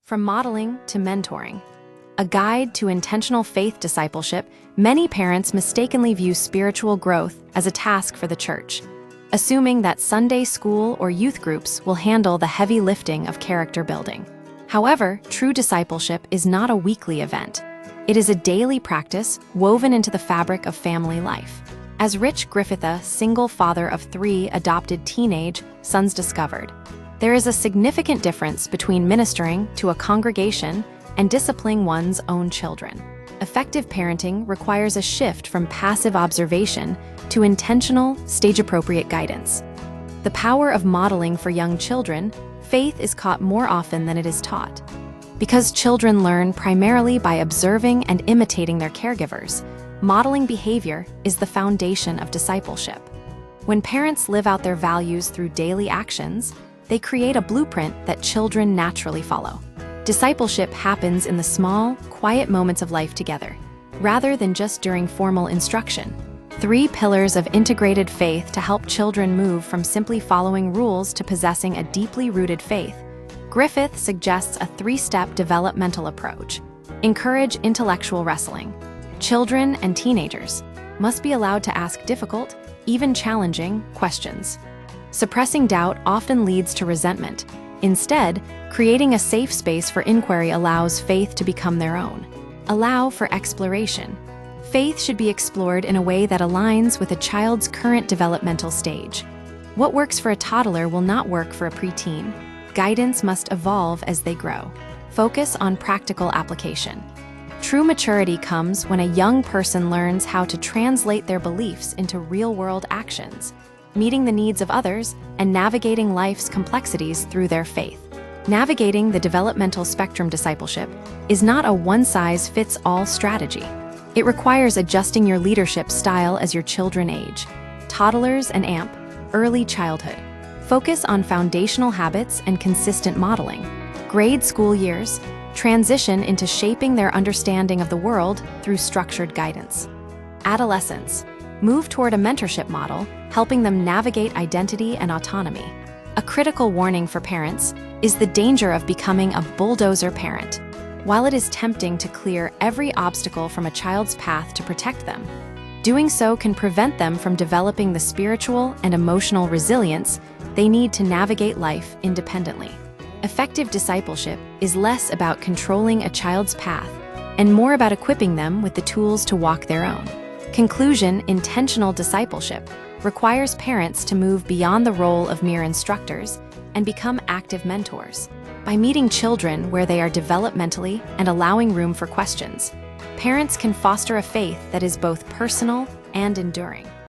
From modeling to mentoring, a guide to intentional faith discipleship, many parents mistakenly view spiritual growth as a task for the church, assuming that Sunday school or youth groups will handle the heavy lifting of character building. However, true discipleship is not a weekly event. It is a daily practice woven into the fabric of family life. As Rich Griffith, a single father of 3 adopted teenage sons, discovered, there is a significant difference between ministering to a congregation and disciplining one's own children. Effective parenting requires a shift from passive observation to intentional, stage-appropriate guidance. The power of modeling for young children, faith is caught more often than it is taught. Because children learn primarily by observing and imitating their caregivers, modeling behavior is the foundation of discipleship. When parents live out their values through daily actions, they create a blueprint that children naturally follow. Discipleship happens in the small, quiet moments of life together, rather than just during formal instruction. 3 pillars of integrated faith to help children move from simply following rules to possessing a deeply rooted faith. Griffith suggests a 3-step developmental approach. Encourage intellectual wrestling. Children and teenagers must be allowed to ask difficult, even challenging, questions. Suppressing doubt often leads to resentment. Instead, creating a safe space for inquiry allows faith to become their own. Allow for exploration. Faith should be explored in a way that aligns with a child's current developmental stage. What works for a toddler will not work for a preteen. Guidance must evolve as they grow. Focus on practical application. True maturity comes when a young person learns how to translate their beliefs into real-world actions, meeting the needs of others and navigating life's complexities through their faith. Navigating the developmental spectrum discipleship is not a one-size-fits-all strategy. It requires adjusting your leadership style as your children age. Toddlers and AMP, early childhood. Focus on foundational habits and consistent modeling. Grade school years, transition into shaping their understanding of the world through structured guidance. Adolescence, move toward a mentorship model, helping them navigate identity and autonomy. A critical warning for parents is the danger of becoming a bulldozer parent. While it is tempting to clear every obstacle from a child's path to protect them, doing so can prevent them from developing the spiritual and emotional resilience they need to navigate life independently. Effective discipleship is less about controlling a child's path and more about equipping them with the tools to walk their own. Conclusion: intentional discipleship requires parents to move beyond the role of mere instructors and become active mentors. By meeting children where they are developmentally and allowing room for questions, parents can foster a faith that is both personal and enduring.